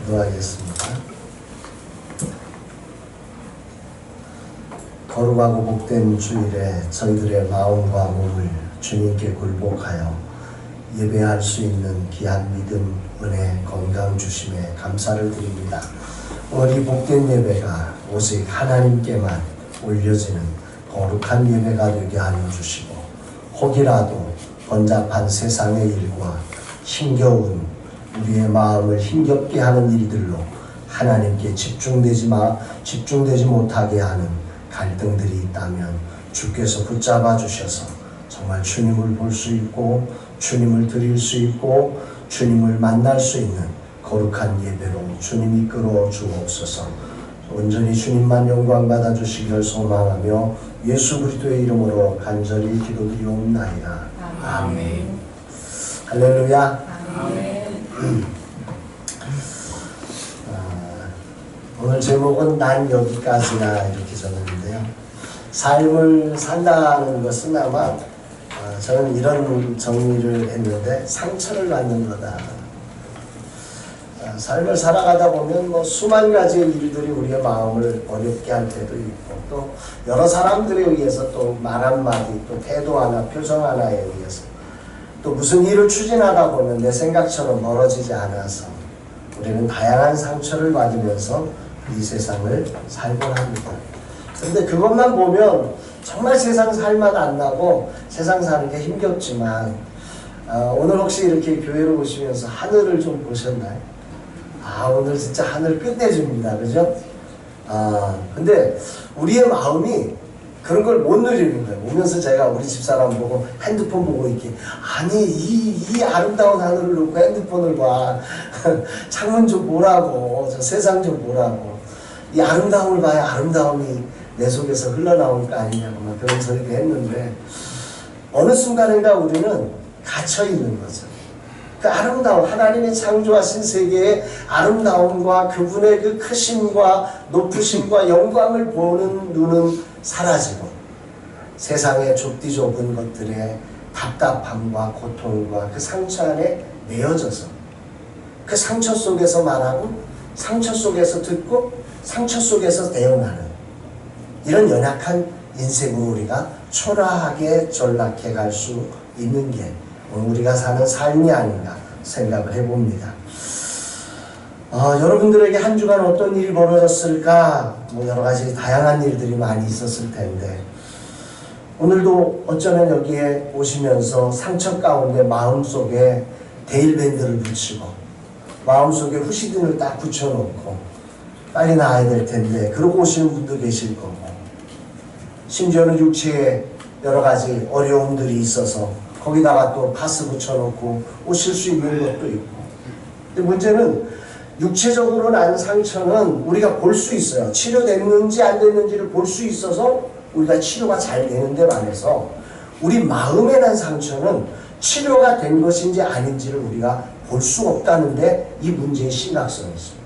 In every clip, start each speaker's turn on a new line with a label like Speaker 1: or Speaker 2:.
Speaker 1: 기도하겠습니다. 거룩하고 복된 주일에 저희들의 마음과 몸을 주님께 굴복하여 예배할 수 있는 귀한 믿음, 은혜, 건강 주심에 감사를 드립니다. 오늘 이 복된 예배가 오직 하나님께만 올려지는 거룩한 예배가 되게 하여 주시고, 혹이라도 번잡한 세상의 일과 힘겨운 우리의 마음을 힘겹게 하는 일들로 하나님께 집중되지 못하게 하는 갈등들이 있다면 주께서 붙잡아 주셔서 정말 주님을 볼 수 있고 주님을 드릴 수 있고 주님을 만날 수 있는 거룩한 예배로 주님 이끌어 주옵소서. 온전히 주님만 영광 받아 주시기를 소망하며 예수 그리스도의 이름으로 간절히 기도드리옵나이다. 아멘. 할렐루야.
Speaker 2: 아멘.
Speaker 1: 오늘 제목은 난 여기까지나 이렇게 적었는데요. 삶을 산다는 것은 아마 저는 이런 정리를 했는데 상처를 받는 거다. 삶을 살아가다 보면 수만 가지의 일들이 우리의 마음을 어렵게 할 때도 있고, 또 여러 사람들에 의해서 또 말 한마디, 또 태도 하나, 표정 하나에 의해서 또 무슨 일을 추진하다 보면 내 생각처럼 벌어지지 않아서 우리는 다양한 상처를 받으면서 이 세상을 살곤 합니다. 그런데 그것만 보면 정말 세상 살맛 안 나고 세상 사는 게 힘겹지만, 오늘 혹시 이렇게 교회를 오시면서 하늘을 좀 보셨나요? 오늘 진짜 하늘 끝내줍니다. 그죠? 근데 우리의 마음이 그런 걸 못 누리는 거예요. 오면서 제가 우리 집사람 보고 핸드폰 보고 이렇게, 아니 이 아름다운 하늘을 놓고 핸드폰을 봐. 창문 좀 보라고, 저 세상 좀 보라고. 이 아름다움을 봐야 아름다움이 내 속에서 흘러나올 거 아니냐고 막 그런 소리도 했는데, 어느 순간인가 우리는 갇혀 있는 거죠. 그 아름다움, 하나님이 창조하신 세계의 아름다움과 그분의 그 크심과 높으심과 영광을 보는 눈은 사라지고, 세상의 좁디 좁은 것들의 답답함과 고통과 그 상처 안에 매여져서 그 상처 속에서 말하고, 상처 속에서 듣고, 상처 속에서 대응하는 이런 연약한 인생으로 우리가 초라하게 전락해 갈 수 있는 게 우리가 사는 삶이 아닌가 생각을 해봅니다. 여러분들에게 한 주간 어떤 일이 벌어졌을까? 여러 가지 다양한 일들이 많이 있었을 텐데, 오늘도 어쩌면 여기에 오시면서 상처 가운데 마음속에 데일밴드를 붙이고 마음속에 후시딘을 딱 붙여놓고 빨리 나아야 될 텐데 그러고 오시는 분도 계실 거고, 심지어는 육체에 여러 가지 어려움들이 있어서 거기다가 또 파스 붙여놓고 오실 수 있는 것도 있고. 근데 문제는 육체적으로 난 상처는 우리가 볼 수 있어요. 치료됐는지 안 됐는지를 볼 수 있어서 우리가 치료가 잘 되는 데 반해서, 우리 마음에 난 상처는 치료가 된 것인지 아닌지를 우리가 볼 수 없다는데 이 문제의 심각성이 있습니다.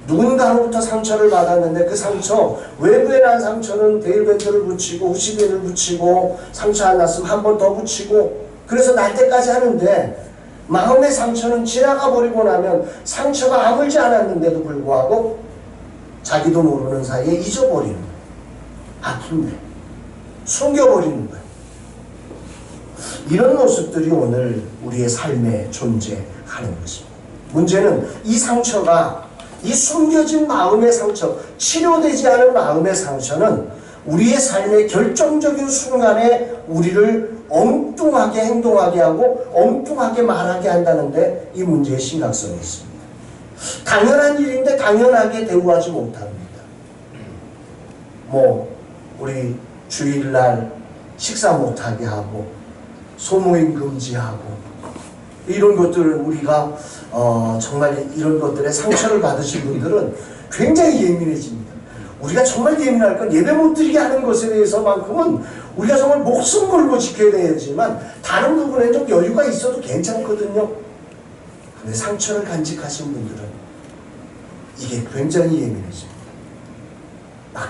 Speaker 1: 누군가로부터 상처를 받았는데 그 상처, 외부에 난 상처는 데일밴드를 붙이고 후시딘을 붙이고, 상처 안 났으면 한 번 더 붙이고, 그래서 날 때까지 하는데, 마음의 상처는 지나가 버리고 나면 상처가 아물지 않았는데도 불구하고 자기도 모르는 사이에 잊어버리는 거예요. 아픈데 숨겨버리는 거예요. 이런 모습들이 오늘 우리의 삶에 존재하는 것입니다. 문제는 이 상처가, 이 숨겨진 마음의 상처, 치료되지 않은 마음의 상처는 우리의 삶의 결정적인 순간에 우리를 엉뚱하게 행동하게 하고 엉뚱하게 말하게 한다는데 이 문제의 심각성이 있습니다. 당연한 일인데 당연하게 대우하지 못합니다. 우리 주일날 식사 못하게 하고 소모임 금지하고 이런 것들을 우리가 정말 이런 것들에 상처를 받으신 분들은 굉장히 예민해집니다. 우리가 정말 예민할 건 예배 못 드리게 하는 것에 대해서만큼은 우리가 정말 목숨 걸고 지켜야 되지만, 다른 부분에 좀 여유가 있어도 괜찮거든요. 근데 상처를 간직하신 분들은 이게 굉장히 예민해집니다.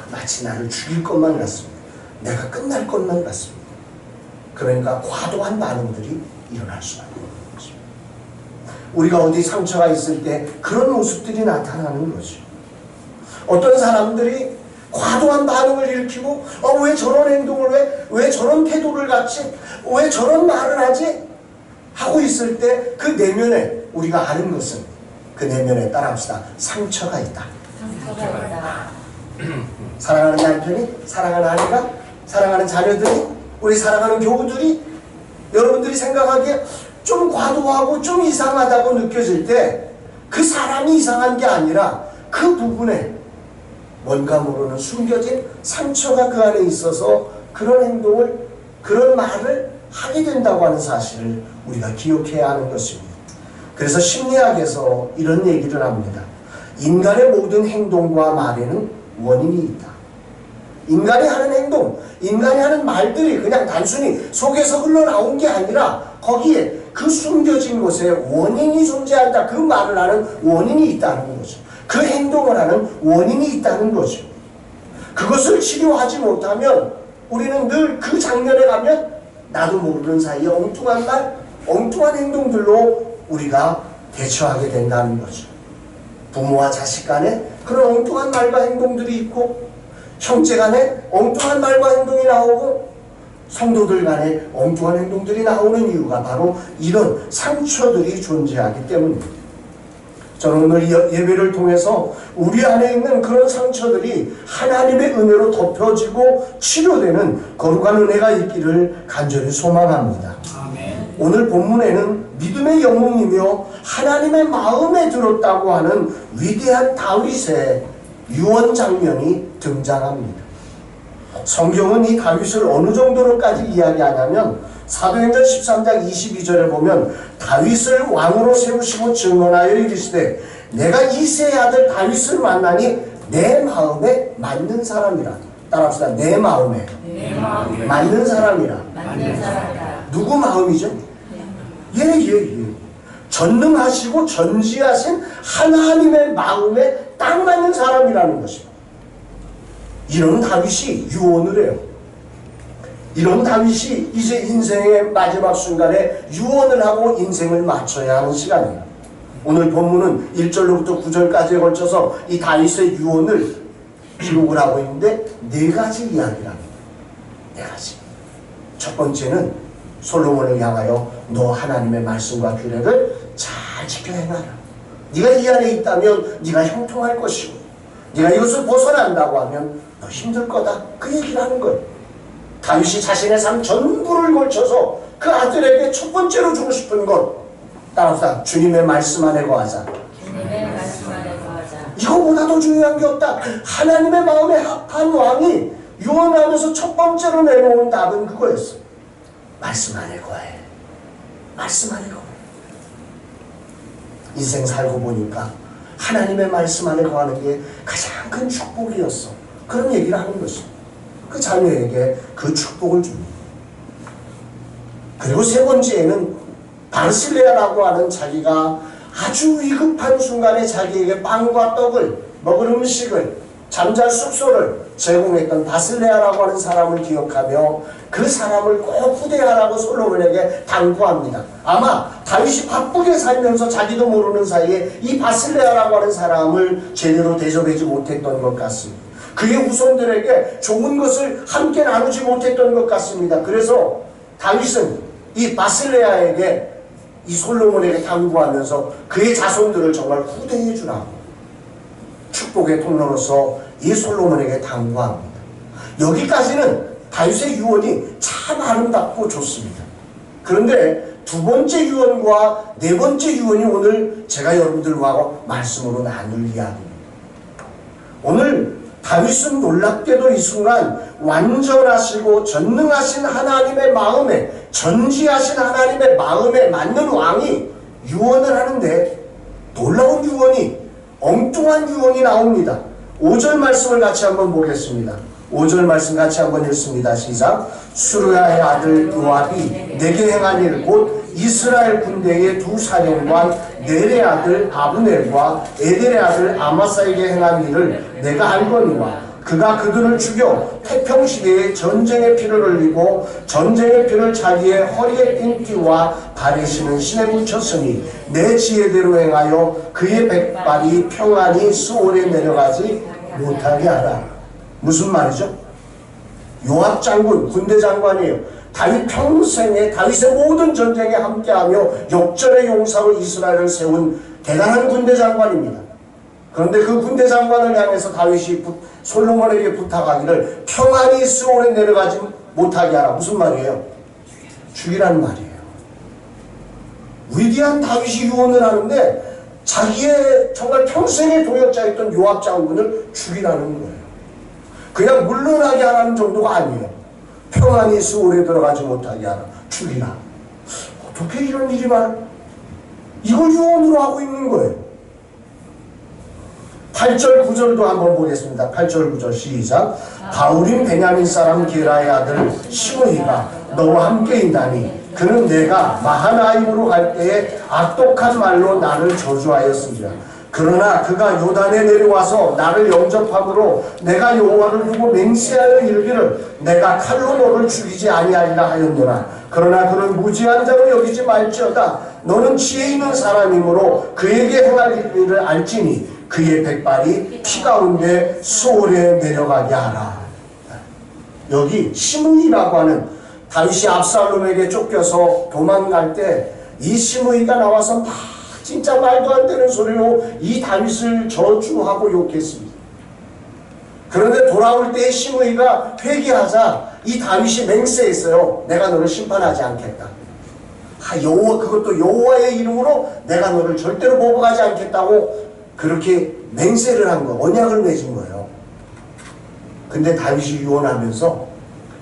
Speaker 1: 마치 나를 죽일 것만 같습니다. 내가 끝날 것만 같습니다. 그러니까 과도한 반응들이 일어날 수밖에 없는 것입니다. 우리가 어디 상처가 있을 때 그런 모습들이 나타나는 거죠. 어떤 사람들이 과도한 반응을 일으키고 왜 저런 행동을 왜 저런 태도를 갖지? 왜 저런 말을 하지? 하고 있을 때 그 내면에 우리가 아는 것은 그 내면에 따라합시다. 상처가 있다.
Speaker 2: 상처가 있다.
Speaker 1: 사랑하는 남편이, 사랑하는 아내가, 사랑하는 자녀들이, 우리 사랑하는 교우들이 여러분들이 생각하기에 좀 과도하고 좀 이상하다고 느껴질 때 그 사람이 이상한 게 아니라 그 부분에 뭔가 모르는 숨겨진 상처가 그 안에 있어서 그런 행동을, 그런 말을 하게 된다고 하는 사실을 우리가 기억해야 하는 것입니다. 그래서 심리학에서 이런 얘기를 합니다. 인간의 모든 행동과 말에는 원인이 있다. 인간이 하는 행동, 인간이 하는 말들이 그냥 단순히 속에서 흘러나온 게 아니라 거기에 그 숨겨진 곳에 원인이 존재한다. 그 말을 하는 원인이 있다는 거죠. 그 행동을 하는 원인이 있다는 거죠. 그것을 치료하지 못하면 우리는 늘 그 장면에 가면 나도 모르는 사이에 엉뚱한 말, 엉뚱한 행동들로 우리가 대처하게 된다는 거죠. 부모와 자식 간에 그런 엉뚱한 말과 행동들이 있고, 형제 간에 엉뚱한 말과 행동이 나오고, 성도들 간에 엉뚱한 행동들이 나오는 이유가 바로 이런 상처들이 존재하기 때문입니다. 저는 오늘 예배를 통해서 우리 안에 있는 그런 상처들이 하나님의 은혜로 덮여지고 치료되는 거룩한 은혜가 있기를 간절히 소망합니다. 아멘. 오늘 본문에는 믿음의 영웅이며 하나님의 마음에 들었다고 하는 위대한 다윗의 유언 장면이 등장합니다. 성경은 이 다윗을 어느 정도로까지 이야기하냐면 사도행전 13장 22절에 보면 다윗을 왕으로 세우시고 증언하여 이르시되 내가 이새의 아들 다윗을 만나니 내 마음에 맞는 사람이라. 따라합시다. 내 마음에 맞는 사람이라. 누구 마음이죠? 예. 전능하시고 전지하신 하나님의 마음에 딱 맞는 사람이라는 것입니다. 이런 다윗이 유언을 해요. 이런 다윗이 이제 인생의 마지막 순간에 유언을 하고 인생을 마쳐야 하는 시간이에요. 오늘 본문은 1절로부터 9절까지에 걸쳐서 이 다윗의 유언을 기록을 하고 있는데 네 가지 이야기를 합니다. 네 가지. 첫 번째는 솔로몬을 향하여 너 하나님의 말씀과 규례를 잘 지켜 행하라. 네가 이 안에 있다면 네가 형통할 것이고 네가 이것을 벗어난다고 하면 너 힘들 거다. 그 얘기를 하는 거예요. 다윗이 자신의 삶 전부를 걸쳐서 그 아들에게 첫 번째로 주고 싶은 것, 따라서 주님의 말씀 안에 거하자.
Speaker 2: 주님의 말씀 안에 거하자.
Speaker 1: 이거보다 더 중요한 게 없다. 하나님의 마음에 합한 왕이 유언하면서 첫 번째로 내놓은 답은 그거였어. 말씀 안에 거해. 말씀 안에 거해. 인생 살고 보니까 하나님의 말씀 안에 거하는 게 가장 큰 축복이었어. 그런 얘기를 하는 것입니다. 그 자녀에게 그 축복을 줍니다. 그리고 세 번째에는 바르실레아라고 하는 자기가 아주 위급한 순간에 자기에게 빵과 떡을 먹을 음식을 잠잘 숙소를 제공했던 바실레아라고 하는 사람을 기억하며 그 사람을 꼭 후대하라고 솔로몬에게 당부합니다. 아마 다윗이 바쁘게 살면서 자기도 모르는 사이에 이 바실레아라고 하는 사람을 제대로 대접하지 못했던 것 같습니다. 그의 후손들에게 좋은 것을 함께 나누지 못했던 것 같습니다. 그래서 다윗은 이 바실레아에게 이 솔로몬에게 당부하면서 그의 자손들을 정말 후대해 주라고 축복의 통로로서 이 솔로몬에게 당부합니다. 여기까지는 다윗의 유언이 참 아름답고 좋습니다. 그런데 두 번째 유언과 네 번째 유언이 오늘 제가 여러분들과 말씀으로 나눌 이야기입니다. 오늘 다윗은 놀랍게도 이 순간 완전하시고 전능하신 하나님의 마음에, 전지하신 하나님의 마음에 맞는 왕이 유언을 하는데 놀라운 유언이, 엉뚱한 유언이 나옵니다. 5절 말씀을 같이 한번 보겠습니다. 5절 말씀 같이 한번 읽습니다. 시작. 수르야의 아들 요압이 내게 행한 일 곧 이스라엘 군대의 두 사령관 넬의 아들 아브넬과 에델의 아들 아마사에게 행한 일을 내가 알거니와 그가 그들을 죽여 태평시대에 전쟁의 피를 흘리고 전쟁의 피를 자기의 허리에 띤 띠와 발에 신은 신에 묻혔으니 내 지혜대로 행하여 그의 백발이 평안히 수월에 내려가지 못하게 하라. 무슨 말이죠? 요압 장군, 군대 장관이에요. 다윗 평생에 다윗의 모든 전쟁에 함께하며 역전의 용사로 이스라엘을 세운 대단한 군대 장관입니다. 그런데 그 군대 장관을 향해서 다윗이 솔로몬에게 부탁하기를 평안히 스올에 내려가지 못하게 하라. 무슨 말이에요? 죽이라는 말이에요. 위대한 다윗이 유언을 하는데 자기의 정말 평생의 동역자였던 요압 장군을 죽이라는 거예요. 그냥 물러나게 하라는 정도가 아니에요. 평안히 스올에 들어가지 못하게 하라. 죽이라. 어떻게 이런 일이 말? 이걸 유언으로 하고 있는 거예요. 8절 9절도 한번 보겠습니다. 8절 9절 시작. 바울인 베냐민 사람 게라의 아들 시므이가 너와 함께 있다니 그는 내가 마하나임으로 갈 때에 악독한 말로 나를 저주하였습니다. 그러나 그가 요단에 내려와서 나를 영접함으로 내가 여호와를 두고 맹세하여 이르기를 내가 칼로 너를 죽이지 아니하리라 하였노라. 그러나 그는 무지한 자로 여기지 말지어다. 너는 지혜 있는 사람이므로 그에게 행할 일을 알지니 그의 백발이 피 가운데 수월에 내려가게 하라. 여기 시므이라고 하는 다윗이 압살롬에게 쫓겨서 도망갈 때 이 시므이가 나와서 막 진짜 말도 안 되는 소리로 이 다윗을 저주하고 욕했습니다. 그런데 돌아올 때 시므이가 회개하자 이 다윗이 맹세했어요. 내가 너를 심판하지 않겠다. 여호와, 그것도 여호와의 이름으로 내가 너를 절대로 보복하지 않겠다고 그렇게 맹세를 한 거예요. 언약을 맺은 거예요. 근데 다윗이 유언하면서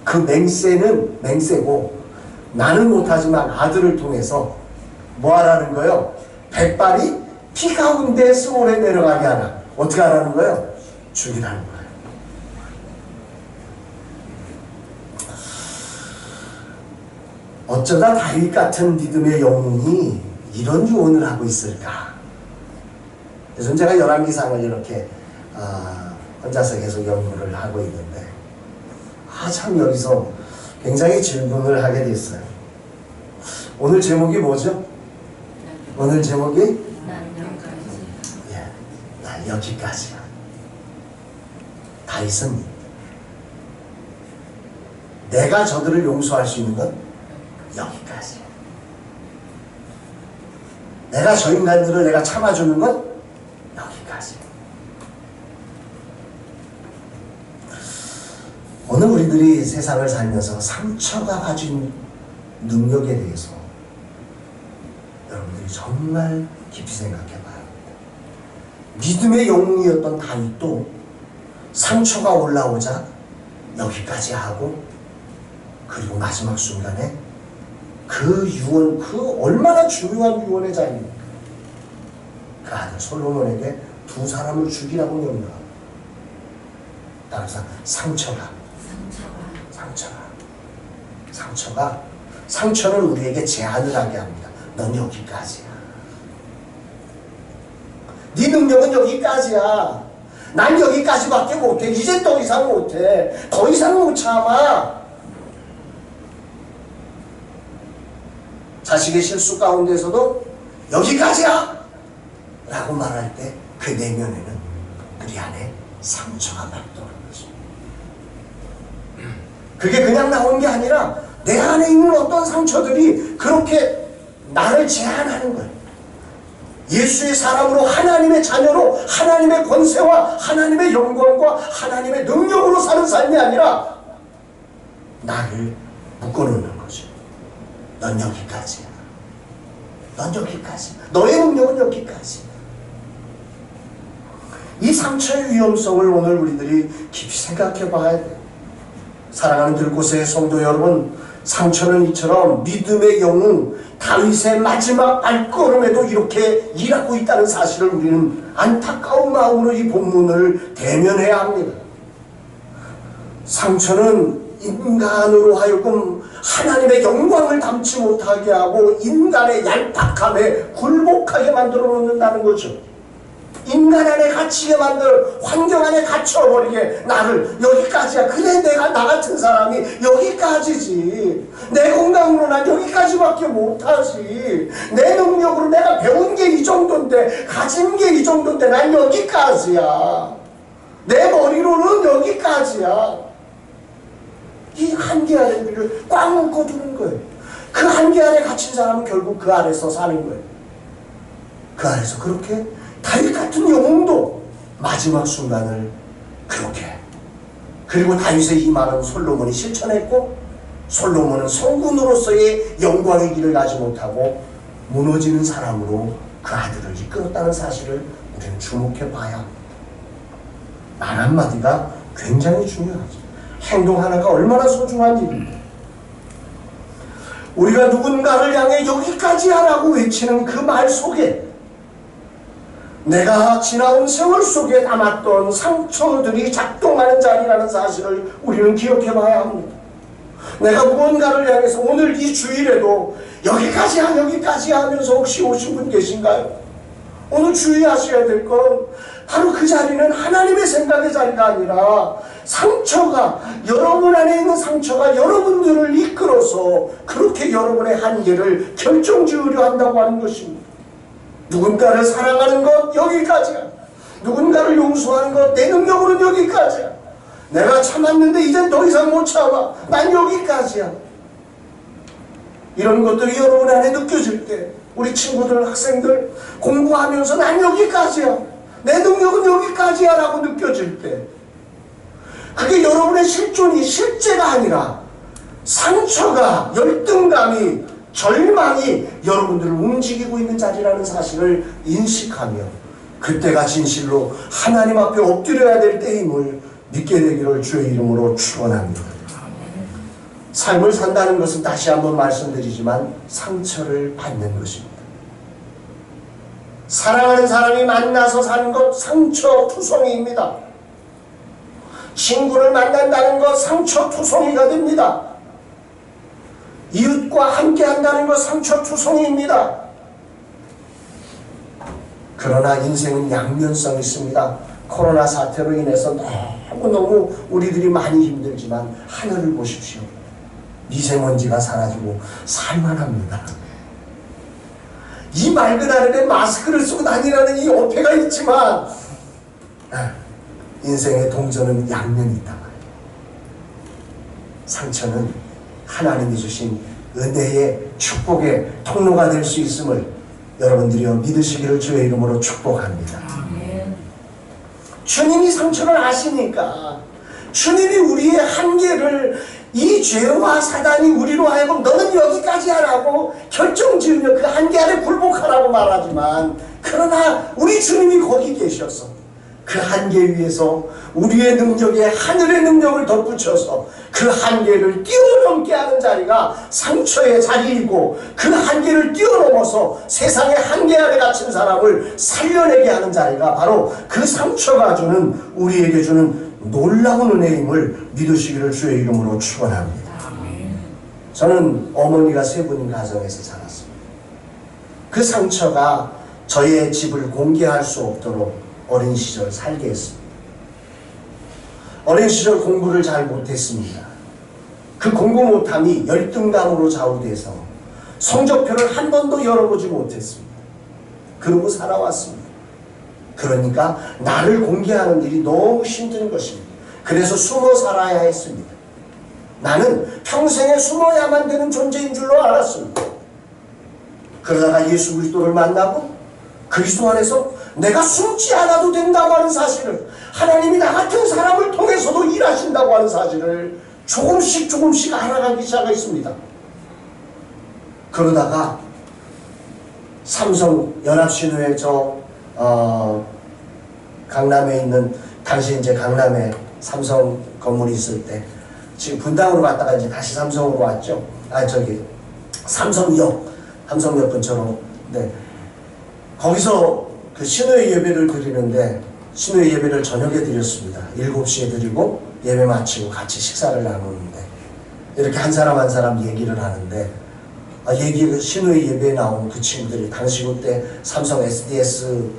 Speaker 1: 그 맹세는 맹세고 나는 못하지만 아들을 통해서 뭐 하라는 거예요? 백발이 피 가운데 스올에 내려가게 하라. 어떻게 하라는 거예요? 죽이라는 거예요. 어쩌다 다윗 같은 믿음의 영웅이 이런 유언을 하고 있을까? 그래서 제가 열왕기상을 이렇게 혼자서 계속 연구를 하고 있는데 참 여기서 굉장히 질문을 하게 됐어요. 오늘 제목이 뭐죠? 오늘 제목이 난 여기까지야. 다윗은 내가 저들을 용서할 수 있는 건 여기까지야. 내가 저 인간들을 내가 참아주는 건 여기까지. 오늘 우리들이 세상을 살면서 상처가 가진 능력에 대해서 여러분들이 정말 깊이 생각해 봐야 합니다. 믿음의 영웅이었던 다윗도 상처가 올라오자 여기까지 하고 그리고 마지막 순간에 그 유언, 그 얼마나 중요한 유언의 자리입니까? 그 아들 솔로몬에게 두 사람을 죽이라고 명령합니다. 따라서 상처는 우리에게 제한을 하게 합니다. 넌 여기까지야. 네 능력은 여기까지야. 난 여기까지밖에 못해. 이제 더 이상 못해. 더 이상 못 참아. 자식의 실수 가운데서도 여기까지야 라고 말할 때 그 내면에는 우리 안에 상처가 맴도는 거죠. 그게 그냥 나온 게 아니라 내 안에 있는 어떤 상처들이 그렇게 나를 제한하는 거예요. 예수의 사람으로 하나님의 자녀로 하나님의 권세와 하나님의 영광과 하나님의 능력으로 사는 삶이 아니라 나를 묶어놓는 거죠. 넌 여기까지야. 넌 여기까지. 너의 능력은 여기까지. 이 상처의 위험성을 오늘 우리들이 깊이 생각해 봐야 돼요. 사랑하는 들곳의 성도 여러분, 상처는 이처럼 믿음의 영웅 다윗의 마지막 발걸음에도 이렇게 일하고 있다는 사실을 우리는 안타까운 마음으로 이 본문을 대면해야 합니다. 상처는 인간으로 하여금 하나님의 영광을 담지 못하게 하고 인간의 얄팍함에 굴복하게 만들어 놓는다는 거죠. 인간 안에 갇히게 만들 환경 안에 갇혀버리게 나를 여기까지야. 그래 내가 나 같은 사람이 여기까지지. 내 건강으로 난 여기까지밖에 못하지. 내 능력으로 내가 배운 게 이 정도인데 가진 게 이 정도인데 난 여기까지야. 내 머리로는 여기까지야. 이 한계 안에 우리를 꽉 묶어두는 거예요. 그 한계 안에 갇힌 사람은 결국 그 안에서 사는 거예요. 그 안에서 그렇게 다윗 같은 영웅도 마지막 순간을 그렇게, 그리고 다윗의 이 말은 솔로몬이 실천했고, 솔로몬은 성군으로서의 영광의 길을 가지 못하고 무너지는 사람으로 그 아들을 이끌었다는 사실을 우리는 주목해 봐야 합니다. 말 한마디가 굉장히 중요하죠. 행동 하나가 얼마나 소중한 일입니다. 우리가 누군가를 향해 여기까지 하라고 외치는 그 말 속에 내가 지나온 세월 속에 담았던 상처들이 작동하는 자리라는 사실을 우리는 기억해 봐야 합니다. 내가 무언가를 향해서 오늘 이 주일에도 여기까지야 여기까지야 하면서 혹시 오신 분 계신가요? 오늘 주의하셔야 될 건 바로 그 자리는 하나님의 생각의 자리가 아니라 상처가, 여러분 안에 있는 상처가 여러분들을 이끌어서 그렇게 여러분의 한계를 결정지으려 한다고 하는 것입니다. 누군가를 사랑하는 것 여기까지야. 누군가를 용서하는 것 내 능력으로는 여기까지야. 내가 참았는데 이젠 더 이상 못 참아. 난 여기까지야. 이런 것들이 여러분 안에 느껴질 때, 우리 친구들, 학생들 공부하면서 난 여기까지야. 내 능력은 여기까지야 라고 느껴질 때, 그게 여러분의 실존이 실제가 아니라 상처가, 열등감이, 절망이 여러분들을 움직이고 있는 자리라는 사실을 인식하며 그때가 진실로 하나님 앞에 엎드려야 될 때임을 믿게 되기를 주의 이름으로 축원합니다. 삶을 산다는 것은 다시 한번 말씀드리지만 상처를 받는 것입니다. 사랑하는 사람이 만나서 사는 것 상처투성이입니다. 친구를 만난다는 것 상처투성이가 됩니다. 이웃과 함께 한다는 것 상처투성이입니다. 그러나 인생은 양면성이 있습니다. 코로나 사태로 인해서 너무너무 우리들이 많이 힘들지만 하늘을 보십시오. 미세먼지가 사라지고 살만합니다. 이 맑은 하늘에 마스크를 쓰고 다니라는 이 어폐가 있지만 인생의 동전은 양면이 있단 말이에요. 상처는 하나님이 주신 은혜의 축복의 통로가 될 수 있음을 여러분들이요 믿으시기를 주의 이름으로 축복합니다. 주님이 상처를 아시니까 주님이 우리의 한계를, 이 죄와 사단이 우리로 하여금 너는 여기까지 하라고 결정지으며 그 한계 안에 굴복하라고 말하지만, 그러나 우리 주님이 거기 계셔서 그 한계 위에서 우리의 능력에 하늘의 능력을 덧붙여서 그 한계를 뛰어넘게 하는 자리가 상처의 자리이고, 그 한계를 뛰어넘어서 세상의 한계 아래 갇힌 사람을 살려내게 하는 자리가 바로 그 상처가 주는, 우리에게 주는 놀라운 은혜임을 믿으시기를 주의 이름으로 축원합니다. 저는 어머니가 세 분인 가정에서 자랐습니다. 그 상처가 저의 집을 공개할 수 없도록 어린 시절 살게 했습니다. 어린 시절 공부를 잘 못했습니다. 그 공부 못함이 열등감으로 좌우돼서 성적표를 한 번도 열어보지 못했습니다. 그러고 살아왔습니다. 그러니까 나를 공개하는 일이 너무 힘든 것입니다. 그래서 숨어 살아야 했습니다. 나는 평생에 숨어야만 되는 존재인 줄로 알았습니다. 그러다가 예수 그리스도를 만나고 그리스도 안에서 내가 숨지 않아도 된다고 하는 사실을, 하나님이 나 같은 사람을 통해서도 일하신다고 하는 사실을 조금씩 알아가기 시작했습니다. 그러다가 삼성연합신호에 강남에 있는, 당시 이제 강남에 삼성 건물이 있을 때, 지금 분당으로 갔다가 이제 다시 삼성으로 왔죠. 삼성역 근처로. 네. 거기서 그 신호의 예배를 드리는데, 신호의 예배를 저녁에 드렸습니다. 7시에 드리고 예배 마치고 같이 식사를 나누는데, 이렇게 한 사람 한 사람 얘기를 하는데, 신호의 예배에 나온 그 친구들이 당시 그때 삼성 SDS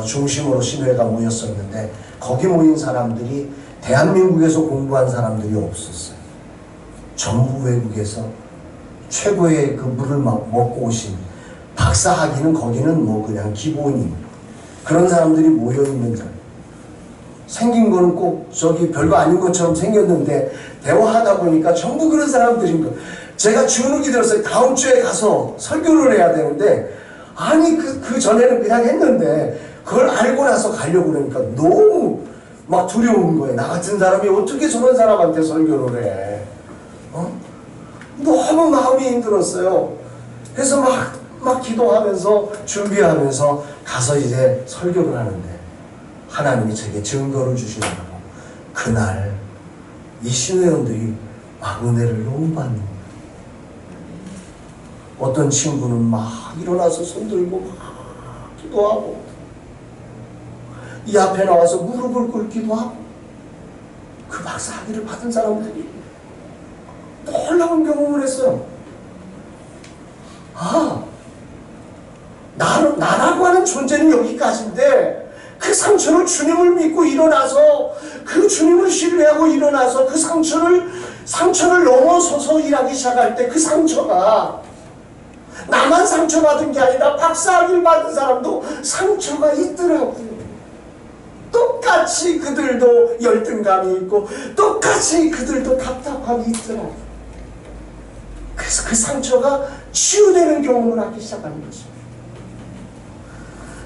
Speaker 1: 중심으로 신회가 모였었는데 거기 모인 사람들이 대한민국에서 공부한 사람들이 없었어요. 전부 외국에서 최고의 그 물을 먹고 오신 박사학위는 거기는 뭐 그냥 기본인 그런 사람들이 모여있는 자리. 생긴 거는 꼭 저기 별거 아닌 것처럼 생겼는데 대화하다 보니까 전부 그런 사람들인 거예요. 제가 주눅이 들었어요. 다음 주에 가서 설교를 해야 되는데 아니 그 전에는 그냥 했는데 그걸 알고 나서 가려고 그러니까 너무 막 두려운 거예요. 나 같은 사람이 어떻게 저런 사람한테 설교를 해. 너무 마음이 힘들었어요. 그래서 막 기도하면서 준비하면서 가서 이제 설교를 하는데 하나님이 제게 증거를 주시더라고. 그날 이 신회원들이 막 은혜를 너무 받는 거예요. 어떤 친구는 막 일어나서 손들고 막 기도하고 이 앞에 나와서 무릎을 꿇기도 하고 그 박사학위를 받은 사람들이 놀라운 경험을 했어요. 나라고 하는 존재는 여기까지인데 그 상처를 주님을 믿고 일어나서 그 주님을 신뢰하고 일어나서 그 상처를 넘어서서 일하기 시작할 때 그 상처가 나만 상처받은 게 아니라 박사학위를 받은 사람도 상처가 있더라고요. 똑같이 그들도 열등감이 있고 똑같이 그들도 답답함이 있더라고요. 그래서 그 상처가 치유되는 경험을 하기 시작하는 것입니다.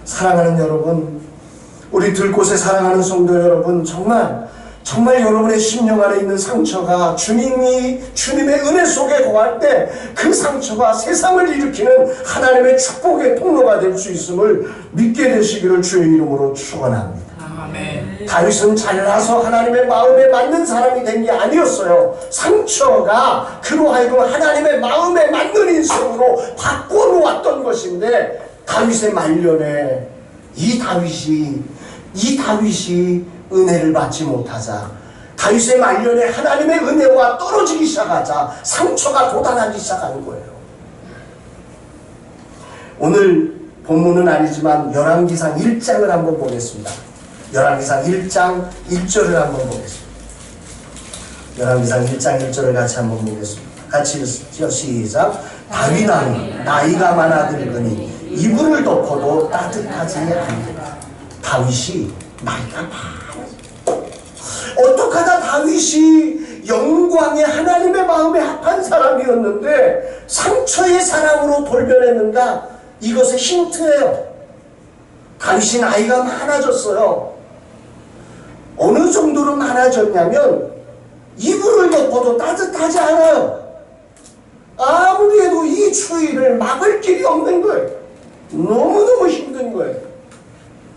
Speaker 1: 사랑하는 여러분, 우리 들곳에 사랑하는 성도 여러분, 정말 여러분의 심령 안에 있는 상처가 주님의 은혜 속에 거할 때 그 상처가 세상을 일으키는 하나님의 축복의 통로가 될 수 있음을 믿게 되시기를 주의 이름으로 축원합니다.
Speaker 3: 아멘.
Speaker 1: 다윗은 잘나서 하나님의 마음에 맞는 사람이 된 게 아니었어요. 상처가 그로 하여금 하나님의 마음에 맞는 인생으로 바꿔놓았던 것인데 다윗의 말년에 이 다윗이 은혜를 받지 못하자 다윗의 말년에 하나님의 은혜와 떨어지기 시작하자 상처가 돋아나기 시작하는 거예요. 오늘 본문은 아니지만 열왕기상 1장을 한번 보겠습니다. 열왕기상 1장 1절을 한번 보겠습니다. 열왕기상 1장 1절을 같이 한번 보겠습니다. 같이 시작. 다윗 왕이 나이가 많아 늙으니 이불을 덮어도 따뜻하지 않는다. 다윗이 나이가 많아. 어떡하다 다윗이 영광의 하나님의 마음에 합한 사람이었는데 상처의 사람으로 돌변했는가? 이것의 힌트예요. 다윗이 나이가 많아졌어요. 어느 정도로 많아졌냐면 이불을 덮어도 따뜻하지 않아요. 아무리 해도 이 추위를 막을 길이 없는 거예요. 너무너무 힘든 거예요.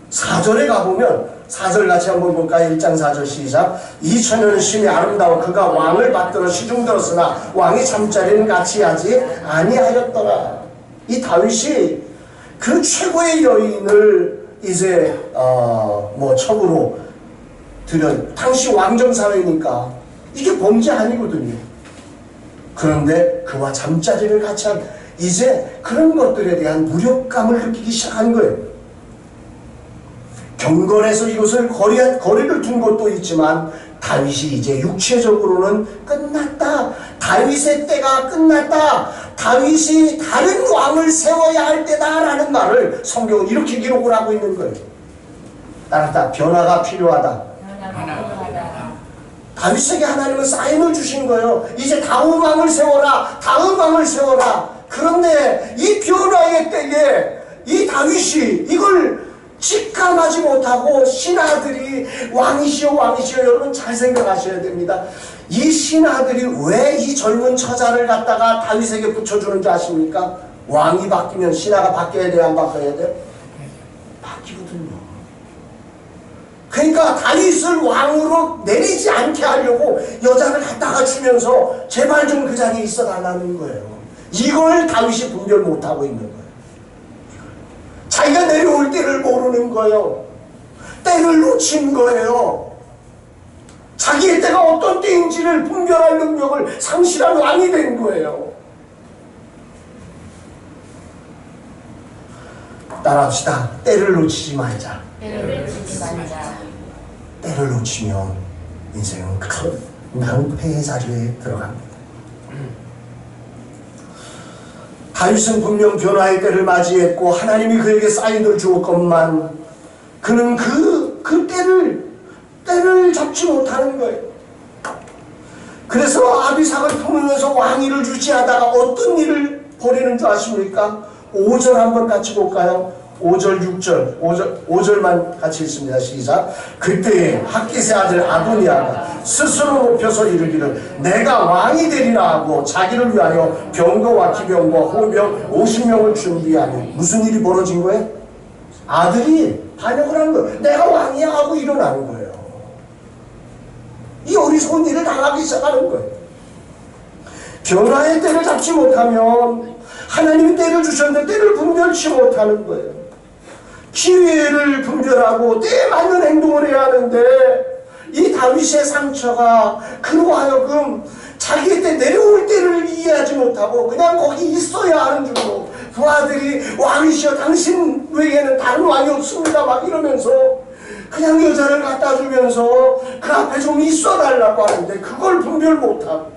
Speaker 1: 4절에 가보면 4절 같이 한번 볼까요? 1장 4절 시작. 이 처녀는 심히 아름다워 그가 왕을 받들어 시중들었으나 왕이 잠자리는 같이 하지 아니하였더라. 이 다윗이 그 최고의 여인을 이제 첩으로 당시 왕정사회니까 이게 범죄 아니거든요. 그런데 그와 잠자리를 같이 한 이제 그런 것들에 대한 무력감을 느끼기 시작한 거예요. 경건에서 이것을 거리를 둔 것도 있지만 다윗이 이제 육체적으로는 끝났다. 다윗의 때가 끝났다. 다윗이 다른 왕을 세워야 할 때다라는 말을 성경은 이렇게 기록을 하고 있는 거예요. 따랐다. 변화가 필요하다. 다윗에게 하나님은 사인을 주신 거예요. 이제 다음 왕을 세워라. 다음 왕을 세워라. 그런데 이 변화의 때에 이 다윗이 이걸 직감하지 못하고 신하들이 왕이시여 여러분 잘 생각하셔야 됩니다. 이 신하들이 왜 이 젊은 처자를 갖다가 다윗에게 붙여주는 줄 아십니까? 왕이 바뀌면 신하가 바뀌어야 돼요? 안 바뀌어야 돼요? 바뀌거든요. 그러니까 다윗을 왕으로 내리지 않게 하려고 여자를 갖다가 주면서 제발 좀 그 자리에 있어 달라는 거예요. 이걸 다윗이 분별 못하고 있는 거예요. 자기가 내려올 때를 모르는 거예요. 때를 놓친 거예요. 자기의 때가 어떤 때인지를 분별할 능력을 상실한 왕이 된 거예요. 따라합시다. 때를 놓치지 말자.
Speaker 2: 때를 놓치지 말자.
Speaker 1: 때를 놓치면 인생은 큰 낭패의 자리에 들어갑니다. 다윗은 분명 변화의 때를 맞이했고 하나님이 그에게 사인을 주었건만 그는 그 때를 잡지 못하는 거예요. 그래서 아비삭을 품으면서 왕위를 유지하다가 어떤 일을 벌이는 줄 아십니까? 5절 한번 같이 볼까요? 5절 6절 5절만 같이 읽습니다. 시작. 그때 학기세 아들 아도니아가 스스로 높여서 이르기를 내가 왕이 되리라 하고 자기를 위하여 병거와 기병과 호병 50명을 준비하니 무슨 일이 벌어진 거예요? 아들이 반역을 하는 거예요. 내가 왕이야 하고 일어나는 거예요. 이 어리석은 일을 당하기 시작하는 거예요. 변화의 때를 잡지 못하면 하나님이 때를 주셨는데 때를 분별치 못하는 거예요. 기회를 분별하고 때에 맞는 행동을 해야 하는데 이 다윗의 상처가 그로 하여금 자기의 때 내려올 때를 이해하지 못하고 그냥 거기 있어야 하는 줄로 그 아들이 왕이시여 당신 외에는 다른 왕이 없습니다 막 이러면서 그냥 여자를 갖다 주면서 그 앞에 좀 있어 달라고 하는데 그걸 분별 못하고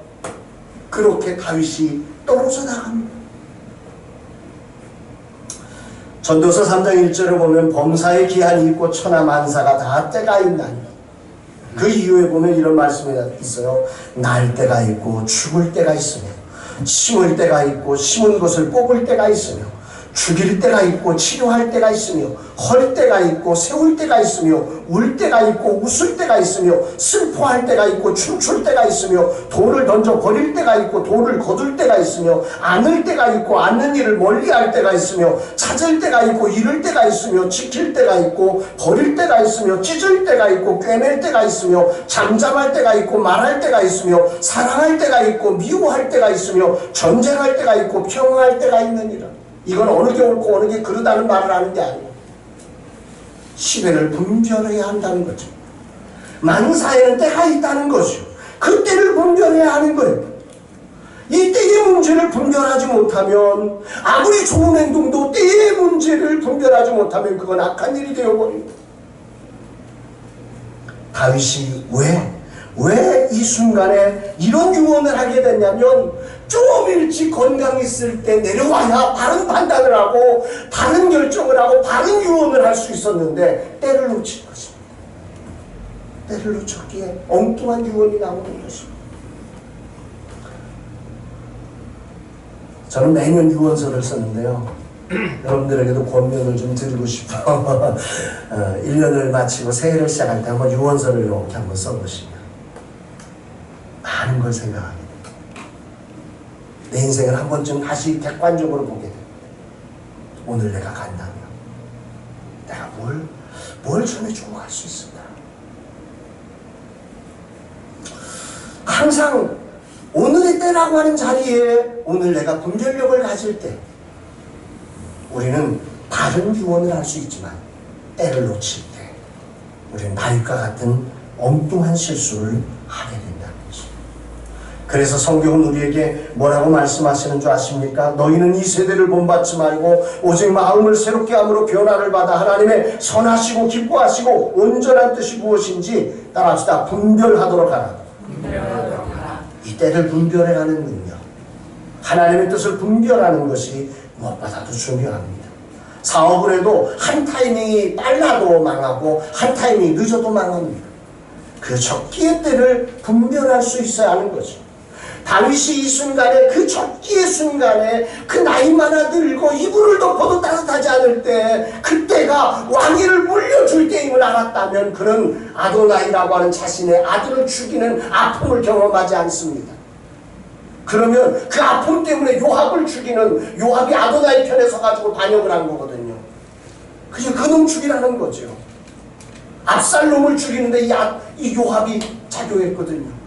Speaker 1: 그렇게 다윗이 떨어져 나갑니다. 전도서 3장 1절에 보면 범사의 기한이 있고 천하 만사가 다 때가 있나니 그 이후에 보면 이런 말씀이 있어요. 날 때가 있고 죽을 때가 있으며 심을 때가 있고 심은 것을 뽑을 때가 있으며 죽일 때가 있고 치료할 때가 있으며 헐 때가 있고 세울 때가 있으며 울 때가 있고 웃을 때가 있으며 슬퍼할 때가 있고 춤출 때가 있으며 돌을 던져 버릴 때가 있고 돌을 거둘 때가 있으며 안을 때가 있고 않는 일을 멀리할 때가 있으며 찾을 때가 있고 잃을 때가 있으며 지킬 때가 있고 버릴 때가 있으며 찢을 때가 있고 꿰맬 때가 있으며 잠잠할 때가 있고 말할 때가 있으며 사랑할 때가 있고 미워할 때가 있으며 전쟁할 때가 있고 평화할 때가 있느니라. 이건 어느 게 옳고 어느 게 그르다는 말을 하는 게 아니고 시대를 분별해야 한다는 거죠. 만사에는 때가 있다는 것이요. 그 때를 분별해야 하는 거예요. 이 때의 문제를 분별하지 못하면 아무리 좋은 행동도 때의 문제를 분별하지 못하면 그건 악한 일이 되어버립니다. 다윗이 왜 이 순간에 이런 유언을 하게 됐냐면 좀 일찍 건강 있을 때 내려와야 바른 판단을 하고 바른 결정을 하고 바른 유언을 할 수 있었는데 때를 놓친 것입니다. 때를 놓쳤기에 엉뚱한 유언이 나오는 것입니다. 저는 매년 유언서를 쓰는데요. 여러분들에게도 권면을 좀 드리고 싶어 1년을 마치고 새해를 시작할 때 한번 유언서를 이렇게 한번 써보시면 많은 걸 생각하게 됩니다. 내 인생을 한 번쯤 다시 객관적으로 보게 됩니다. 오늘 내가 간다면 내가 뭘 전해주고 갈 수 있을까? 항상 오늘의 때라고 하는 자리에 오늘 내가 분별력을 가질 때 우리는 다른 유언을 할 수 있지만 때를 놓칠 때 우리는 다윗과 같은 엉뚱한 실수를 하게 된다는 것입니다. 그래서 성경은 우리에게 뭐라고 말씀하시는 줄 아십니까? 너희는 이 세대를 본받지 말고 오직 마음을 새롭게 함으로 변화를 받아 하나님의 선하시고 기뻐하시고 온전한 뜻이 무엇인지 따라합시다. 분별하도록 하라. 이 때를 분별해가는 능력, 하나님의 뜻을 분별하는 것이 무엇보다도 중요합니다. 사업을 해도 한 타이밍이 빨라도 망하고 한 타이밍이 늦어도 망합니다. 그 적기의 때를 분별할 수 있어야 하는 거죠. 다윗이 이 순간에 그 적기의 순간에 그 나이 많아 늙고 이불을 덮어도 따뜻하지 않을 때 그때가 왕위를 물려줄 때임을 알았다면 그는 아도나이라고 하는 자신의 아들을 죽이는 아픔을 경험하지 않습니다. 그러면 그 아픔 때문에 요압을 죽이는 요압이 아도나이 편에 서가지고 반역을 한 거거든요. 그게 그놈 죽이라는 거죠. 압살롬을 죽이는데 이 요압이 작용했거든요.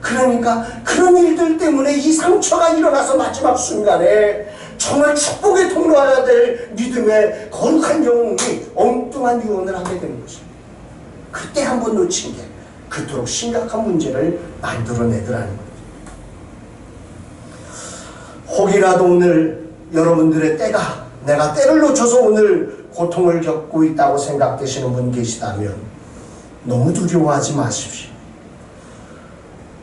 Speaker 1: 그러니까 그런 일들 때문에 이 상처가 일어나서 마지막 순간에 정말 축복의 통로해야 될 믿음의 거룩한 영웅이 엉뚱한 유언을 하게 되는 것입니다. 그때 한번 놓친 게 그토록 심각한 문제를 만들어내더라는 거예요. 혹이라도 오늘 여러분들의 때가 내가 때를 놓쳐서 오늘 고통을 겪고 있다고 생각되시는 분 계시다면 너무 두려워하지 마십시오.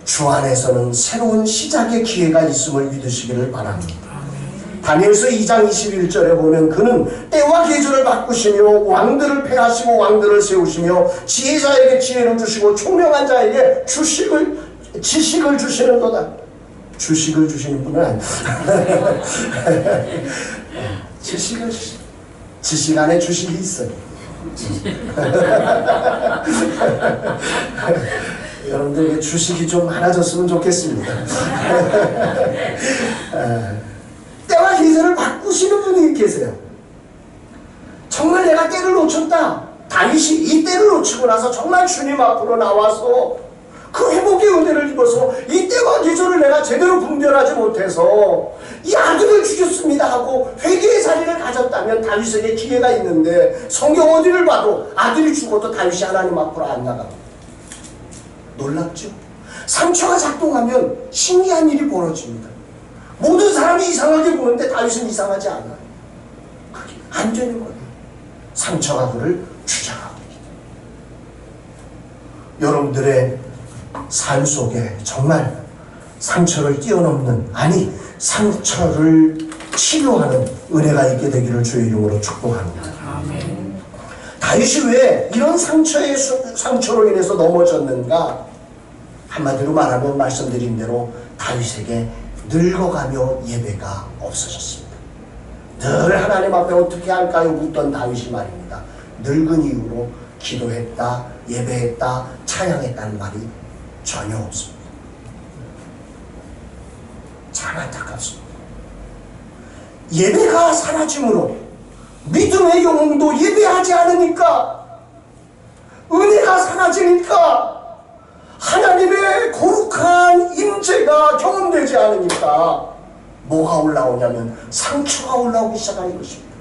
Speaker 1: 주 안에서는 새로운 시작의 기회가 있음을 믿으시기를 바랍니다. 다니엘서 2장 21절에 보면 그는 때와 계절을 바꾸시며 왕들을 폐하시고 왕들을 세우시며 지혜자에게 지혜를 주시고 총명한 자에게 지식을 주시는도다. 주식을 주시는 분은 아니야. 지식 안에 주식이 있어요. 여러분들에게 주식이 좀 많아졌으면 좋겠습니다. 때와 계절을 바꾸시는 분이 계세요. 정말 내가 때를 놓쳤다. 다윗이 이 때를 놓치고 나서 정말 주님 앞으로 나와서 그 회복의 은혜를 입어서 이 때와 계절을 내가 제대로 분별하지 못해서 이 아들을 죽였습니다 하고 회개의 자리를 가졌다면 다윗에게 기회가 있는데 성경 어디를 봐도 아들이 죽어도 다윗이 하나님 앞으로 안 나갑니다. 놀랍죠? 상처가 작동하면 신기한 일이 벌어집니다. 모든 사람이 이상하게 보는데 다윗은 이상하지 않아요. 그게 안 되는 거예요. 상처가 그를 주장합니다. 여러분들의 삶 속에 정말 상처를 뛰어넘는, 아니 상처를 치료하는 은혜가 있게 되기를 주의 이름으로 축복합니다. 아멘. 다윗이 왜 이런 상처로 인해서 넘어졌는가? 한마디로 말하면 말씀드린 대로 다윗에게 늙어가며 예배가 없어졌습니다. 늘 하나님 앞에 어떻게 할까요? 묻던 다윗이 말입니다. 늙은 이후로 기도했다, 예배했다, 찬양했다는 말이 전혀 없습니다. 참 안타깝습니다. 예배가 사라짐으로 믿음의 영웅도 예배하지 않으니까, 은혜가 사라지니까, 하나님의 거룩한 임재가 경험되지 않으니까 뭐가 올라오냐면 상처가 올라오기 시작하는 것입니다.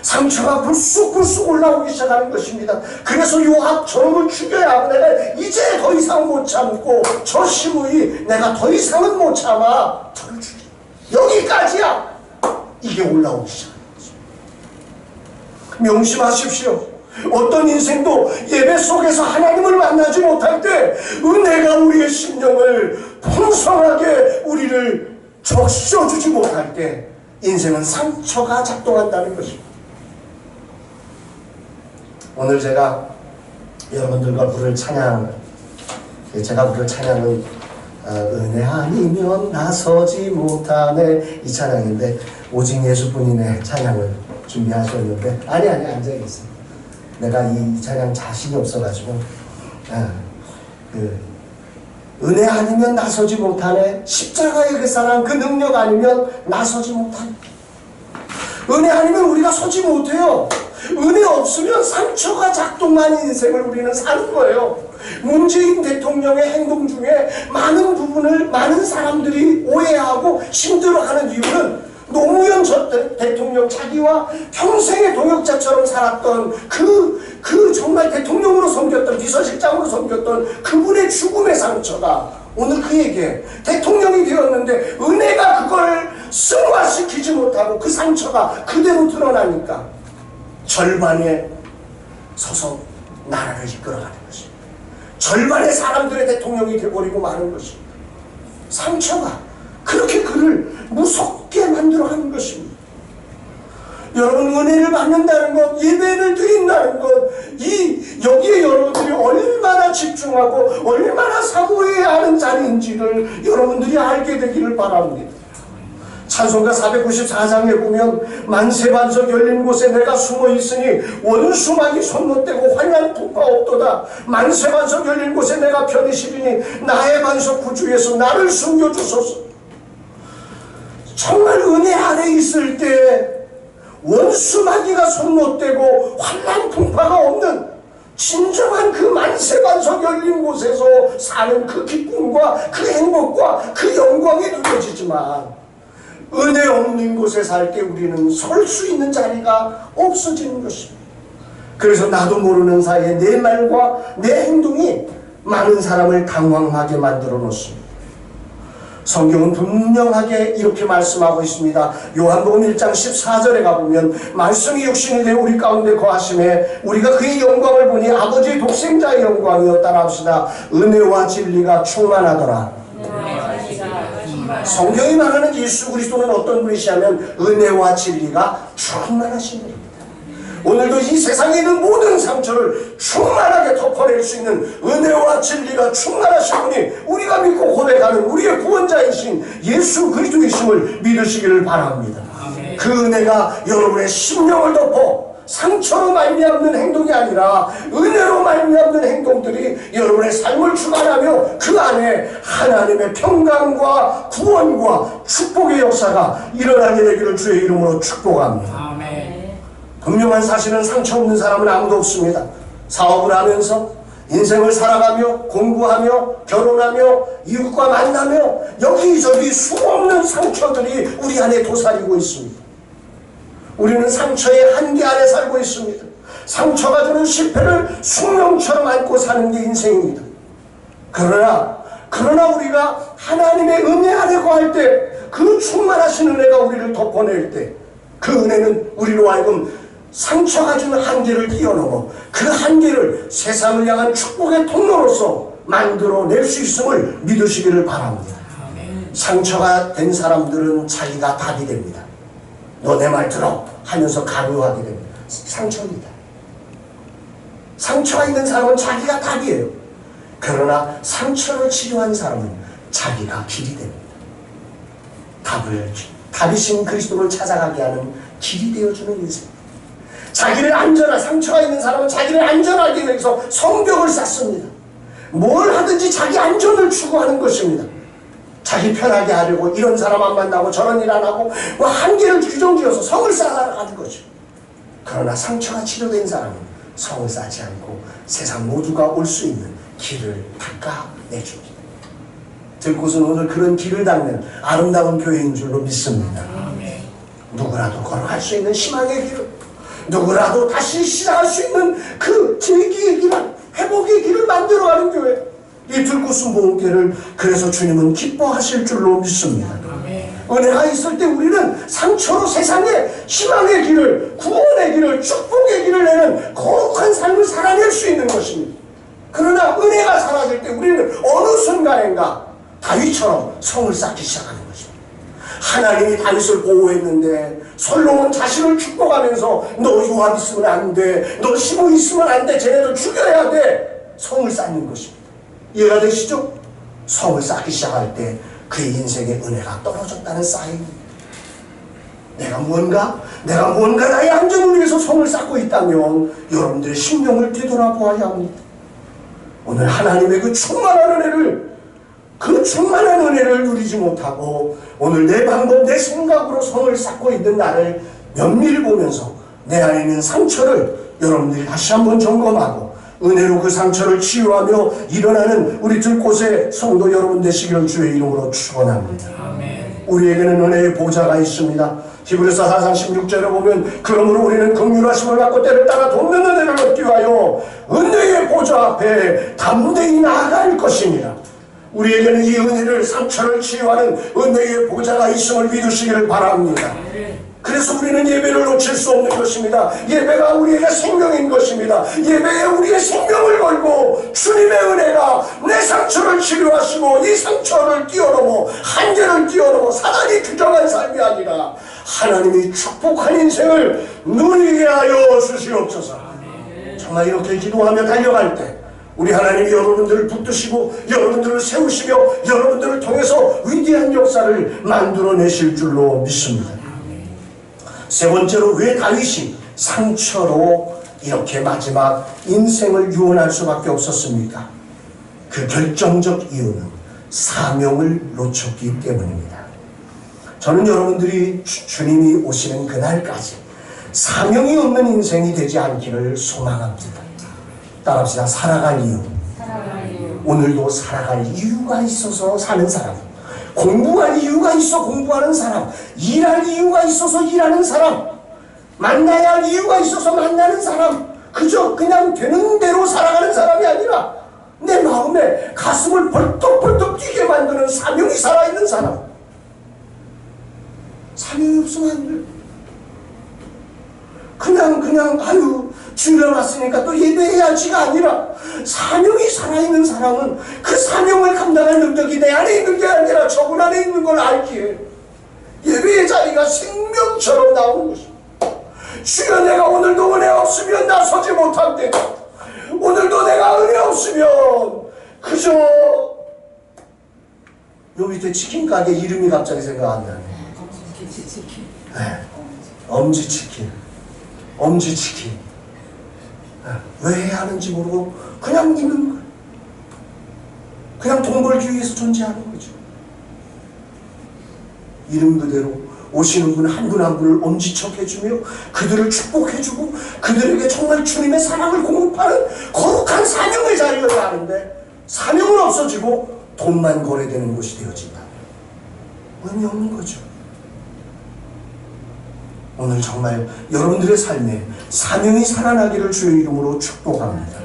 Speaker 1: 상처가 불쑥불쑥 올라오기 시작하는 것입니다. 그래서 요압 저놈을 죽여야 하고, 내가 이제 더 이상 못 참고 저 시므이 내가 더 이상은 못 참아, 저를 죽여, 여기까지야. 이게 올라오기 시작하는 것입니다. 명심하십시오. 어떤 인생도 예배 속에서 하나님을 만나지 못할 때 은혜가 우리의 심령을 풍성하게 우리를 적셔주지 못할 때 인생은 상처가 작동한다는 것입니다. 오늘 제가 여러분들과 부를 찬양, 제가 부를 찬양은 은혜 아니면 나서지 못하네, 이 찬양인데 오직 예수뿐이네 찬양을 준비하셨는데, 아니 앉아있어요. 내가 이 찬양 자신이 없어가지고 은혜 아니면 나서지 못하네, 십자가의 그 사랑 그 능력 아니면 나서지 못하네. 은혜 아니면 우리가 서지 못해요. 은혜 없으면 상처가 작동한 인생을 우리는 사는 거예요. 문재인 대통령의 행동 중에 많은 부분을 많은 사람들이 오해하고 힘들어하는 이유는 노무현 전 대통령, 자기와 평생의 동역자처럼 살았던 그 정말 대통령으로 섬겼던, 비서실장으로 섬겼던 그분의 죽음의 상처가 오늘 그에게 대통령이 되었는데 은혜가 그걸 승화시키지 못하고 그 상처가 그대로 드러나니까 절반에 서서 나라를 이끌어가는 것입니다. 절반의 사람들의 대통령이 되어버리고 마는 것입니다. 상처가 그렇게 그를 무섭게 만들어가는 것입니다. 여러분, 은혜를 받는다는 것, 예배를 드린다는 것, 여기에 여러분들이 얼마나 집중하고 얼마나 사모해야 하는 자리인지를 여러분들이 알게 되기를 바랍니다. 찬송가 494장에 보면 만세반석 열린 곳에 내가 숨어 있으니 원수막이 손못대고 환난 풍파 없도다. 만세반석 열린 곳에 내가 편히 쉬리니 나의 반석 구주에서 나를 숨겨주소서. 정말 은혜 아래 있을 때 원수마귀가 손못대고 환난 풍파가 없는 진정한 그 만세반석 열린 곳에서 사는 그 기쁨과 그 행복과 그 영광이 누려지지만, 은혜 없는 곳에 살 때 우리는 설 수 있는 자리가 없어지는 것입니다. 그래서 나도 모르는 사이에 내 말과 내 행동이 많은 사람을 당황하게 만들어 놓습니다. 성경은 분명하게 이렇게 말씀하고 있습니다. 요한복음 1장 14절에 가보면 말씀이 육신이 되어 우리 가운데 거하심에 우리가 그의 영광을 보니 아버지의 독생자의 영광이었다 합시다. 은혜와 진리가 충만하더라. 성경이 말하는 예수 그리스도는 어떤 분이시냐면 은혜와 진리가 충만하신 분입니다. 오늘도 이 세상에 있는 모든 상처를 충만하게 덮어낼 수 있는 은혜와 진리가 충만하신 분이 우리가 믿고 고백하는 우리의 구원자이신 예수 그리스도이심을 믿으시기를 바랍니다. 그 은혜가 여러분의 심령을 덮어 상처로 말미암는 행동이 아니라 은혜로 말미암는 행동들이 여러분의 삶을 주관하며 그 안에 하나님의 평강과 구원과 축복의 역사가 일어나게 되기를 주의 이름으로 축복합니다. 분명한 사실은 상처 없는 사람은 아무도 없습니다. 사업을 하면서 인생을 살아가며 공부하며 결혼하며 이웃과 만나며 여기저기 수없는 상처들이 우리 안에 도사리고 있습니다. 우리는 상처의 한계 안에 살고 있습니다. 상처가 주는 실패를 숙명처럼 안고 사는 게 인생입니다. 그러나 우리가 하나님의 은혜 안에 거할 때 그 충만하신 은혜가 우리를 덮어낼 때 그 은혜는 우리로 하여금 상처가 주는 한계를 뛰어넘어 그 한계를 세상을 향한 축복의 통로로서 만들어낼 수 있음을 믿으시기를 바랍니다. 상처가 된 사람들은 자기가 답이 됩니다. 너 내 말 들어 하면서 강요하게 됩니다. 상처입니다. 상처가 있는 사람은 자기가 답이에요. 그러나 상처를 치료한 사람은 자기가 길이 됩니다. 답이신 그리스도를 찾아가게 하는 길이 되어주는 인생. 자기를 상처가 있는 사람은 자기를 안전하게 위해서 성벽을 쌓습니다. 뭘 하든지 자기 안전을 추구하는 것입니다. 자기 편하게 하려고 이런 사람 안 만나고 저런 일 안 하고 한계를 규정지어서 성을 쌓아가는 거죠. 그러나 상처가 치료된 사람은 성을 쌓지 않고 세상 모두가 올 수 있는 길을 닦아내줍니다. 들곳은 오늘 그런 길을 닦는 아름다운 교회인 줄로 믿습니다. 누구라도 걸어갈 수 있는 희망의 길을, 누구라도 다시 시작할 수 있는 그 재기의 길을, 회복의 길을 만들어가는 교회, 이 들꽃은 모험교회를 그래서 주님은 기뻐하실 줄로 믿습니다. 은혜가 있을 때 우리는 상처로 세상에 희망의 길을, 구원의 길을, 축복의 길을 내는 거룩한 삶을 살아낼 수 있는 것입니다. 그러나 은혜가 사라질 때 우리는 어느 순간인가 다윗처럼 성을 쌓기 시작하는 것입니다. 하나님이 다윗을 보호했는데 솔로몬 자신을 축복하면서 너 요압 있으면 안 돼, 너 시므 있으면 안 돼, 쟤네들 죽여야 돼, 성을 쌓는 것입니다. 이해가 되시죠? 성을 쌓기 시작할 때 그의 인생의 은혜가 떨어졌다는 사인입니다. 내가 무언가 나의 안전을 위해서 성을 쌓고 있다면 여러분들의 심령을 되돌아보아야 합니다. 오늘 하나님의 그 충만한 은혜를 누리지 못하고 오늘 내 방법, 내 생각으로 성을 쌓고 있는 나를 면밀히 보면서 내 안에 있는 상처를 여러분들이 다시 한번 점검하고 은혜로 그 상처를 치유하며 일어나는 우리 들곳의 성도 여러분 되시기를 주의 이름으로 축원합니다. 우리에게는 은혜의 보좌가 있습니다. 히브리서 4장 16절에 보면 그러므로 우리는 긍휼하심을 받고 때를 따라 돕는 은혜를 얻기 위하여 은혜의 보좌 앞에 담대히 나아갈 것입니다. 우리에게는 이 은혜를, 상처를 치유하는 은혜의 보좌가 있음을 믿으시기를 바랍니다. 그래서 우리는 예배를 놓칠 수 없는 것입니다. 예배가 우리에게 생명인 것입니다. 예배에 우리의 생명을 걸고 주님의 은혜가 내 상처를 치료하시고 이 상처를 뛰어넘어 한계를 뛰어넘어 사단이 규정한 삶이 아니라 하나님이 축복한 인생을 누리게 하여 주시옵소서. 정말 이렇게 기도하며 달려갈 때 우리 하나님이 여러분들을 붙드시고 여러분들을 세우시며 여러분들을 통해서 위대한 역사를 만들어내실 줄로 믿습니다. 세 번째로 왜 다윗이 상처로 이렇게 마지막 인생을 유언할 수밖에 없었습니까? 그 결정적 이유는 사명을 놓쳤기 때문입니다. 저는 여러분들이 주님이 오시는 그날까지 사명이 없는 인생이 되지 않기를 소망합니다. 따라합시다. 살아갈 이유. 오늘도 살아갈 이유가 있어서 사는 사람, 공부할 이유가 있어 공부하는 사람, 일할 이유가 있어서 일하는 사람, 만나야 할 이유가 있어서 만나는 사람, 그저 그냥 되는 대로 살아가는 사람이 아니라 내 마음에 가슴을 벌떡벌떡 뛰게 만드는 사명이 살아있는 사람. 사명이 없으면 안 돼요. 그냥 아유 주일에 왔으니까 또 예배해야지가 아니라, 사명이 살아있는 사람은 그 사명을 감당할 능력이 내 안에 있는 게 아니라 저분 안에 있는 걸 알기에 예배의 자리가 생명처럼 나오는 것입니다. 주여, 내가 오늘도 은혜 없으면 나서지 못한대. 오늘도 내가 은혜 없으면 그저 요 밑에 치킨 가게 이름이 갑자기 생각 안 나네. 네. 엄지치킨. 왜 해야 하는지 모르고 그냥 있는 거예요. 그냥 돈 벌기 위해서 존재하는 거죠. 이름 그대로 오시는 분 한 분 한 분을 엄지척해주며 그들을 축복해주고 그들에게 정말 주님의 사랑을 공급하는 거룩한 사명의 자리를 하는데, 사명은 없어지고 돈만 거래되는 곳이 되어진다. 의미 없는 거죠. 오늘 정말 여러분들의 삶에 사명이 살아나기를 주의 이름으로 축복합니다.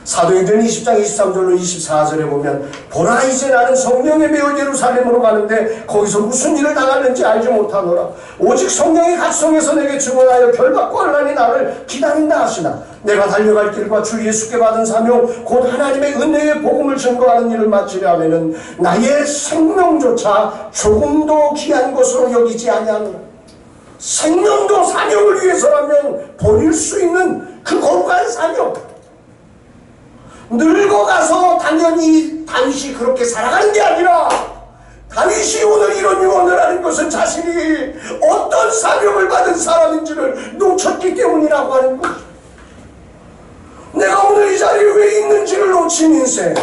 Speaker 1: 사도행전 20장 23절로 24절에 보면, 보라 이제 나는 성령에 매여 예루살렘으로 가는데 거기서 무슨 일을 당하는지 알지 못하노라. 오직 성령이 각성해서 내게 증언하여 결박과 환난이 나를 기다린다 하시나, 내가 달려갈 길과 주 예수께 받은 사명 곧 하나님의 은혜의 복음을 증거하는 일을 마치려 하면은 나의 생명조차 조금도 귀한 것으로 여기지 아니하노라. 생명도 사명을 위해서라면 버릴 수 있는 그 거룩한 사명. 늙어가서 당연히 다윗이 그렇게 살아가는 게 아니라, 다윗이 오늘 이런 유언을 하는 것은 자신이 어떤 사명을 받은 사람인지를 놓쳤기 때문이라고 하는 거죠. 내가 오늘 이 자리에 왜 있는지를 놓친 인생,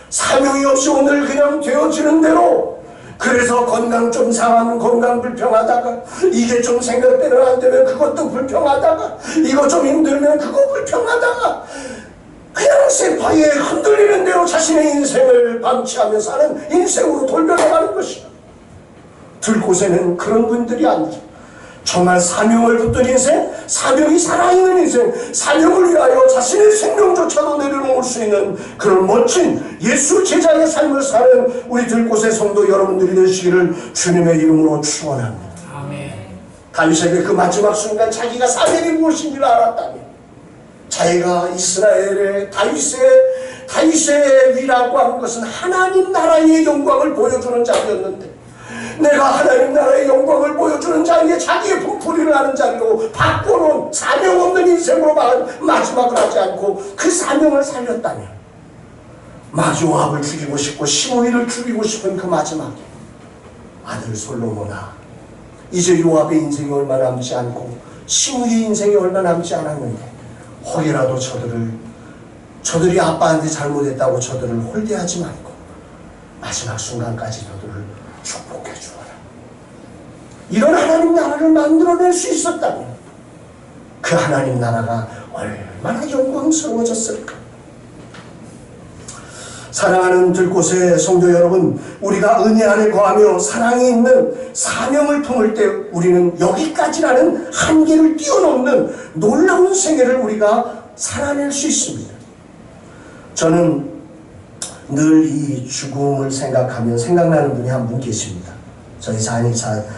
Speaker 1: 사명이 없이 오늘 그냥 되어지는 대로, 그래서 건강 좀 상하면 건강 불평하다가, 이게 좀 생각대로 안 되면 그것도 불평하다가, 이거 좀 힘들면 그거 불평하다가, 그냥 세파에 흔들리는 대로 자신의 인생을 방치하며 사는 인생으로 돌변해가는 것이다. 들곳에는 그런 분들이 아니죠. 정말 사명을 붙든 인생, 사명이 살아있는 인생, 사명을 위하여 자신의 생명조차도 내려놓을 수 있는 그런 멋진 예수 제자의 삶을 사는 우리 들곳의 성도 여러분들이 되시기를 주님의 이름으로 축원합니다.
Speaker 3: 아멘.
Speaker 1: 다윗에게 그 마지막 순간 자기가 사명이 무엇인지를 알았다면, 자기가 이스라엘의 다윗의 위라고 하는 것은 하나님 나라의 영광을 보여주는 자리였는데, 내가 하나님 나라의 영광을 보여주는 자리에 자기의 분풀이를 하는 자리로 바꿔놓은 사명 없는 인생으로 마지막을 하지 않고 그 사명을 살렸다면, 마조압을 죽이고 싶고 시므이를 죽이고 싶은 그 마지막에 아들 솔로몬아, 이제 요압의 인생이 얼마 남지 않고 시므이의 인생이 얼마 남지 않았는데, 혹이라도 저들이 아빠한테 잘못했다고 저들을 홀대하지 말고 마지막 순간까지 저들을 축복해 주어라. 이런 하나님 나라를 만들어낼 수 있었다면 그 하나님 나라가 얼마나 영광스러워졌을까. 사랑하는 들곳의 성도 여러분, 우리가 은혜 안에 거하며 사랑이 있는 사명을 품을 때 우리는 여기까지라는 한계를 뛰어넘는 놀라운 세계를 우리가 살아낼 수 있습니다. 저는 늘 이 죽음을 생각하면 생각나는 분이 한 분 계십니다. 저희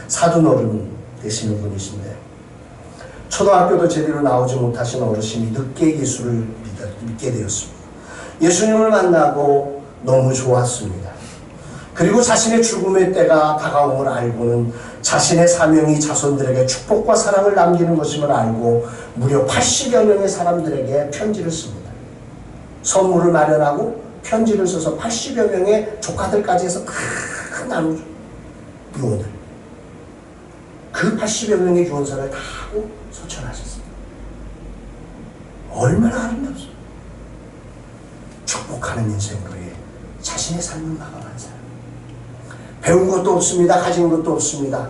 Speaker 1: 사돈어른 되시는 분이신데, 초등학교도 제대로 나오지 못하신 어르신이 늦게 예수를 믿게 되었습니다. 예수님을 만나고 너무 좋았습니다. 그리고 자신의 죽음의 때가 다가옴을 알고는 자신의 사명이 자손들에게 축복과 사랑을 남기는 것임을 알고 무려 80여 명의 사람들에게 편지를 씁니다. 선물을 마련하고 편지를 써서 80여 명의 조카들까지 해서 다 나누죠. 유언을. 그 80여 명의 유언서를 다 하고 소천하셨습니다. 얼마나 아름답습니까? 축복하는 인생으로의 자신의 삶을 마감한 사람. 배운 것도 없습니다. 가진 것도 없습니다.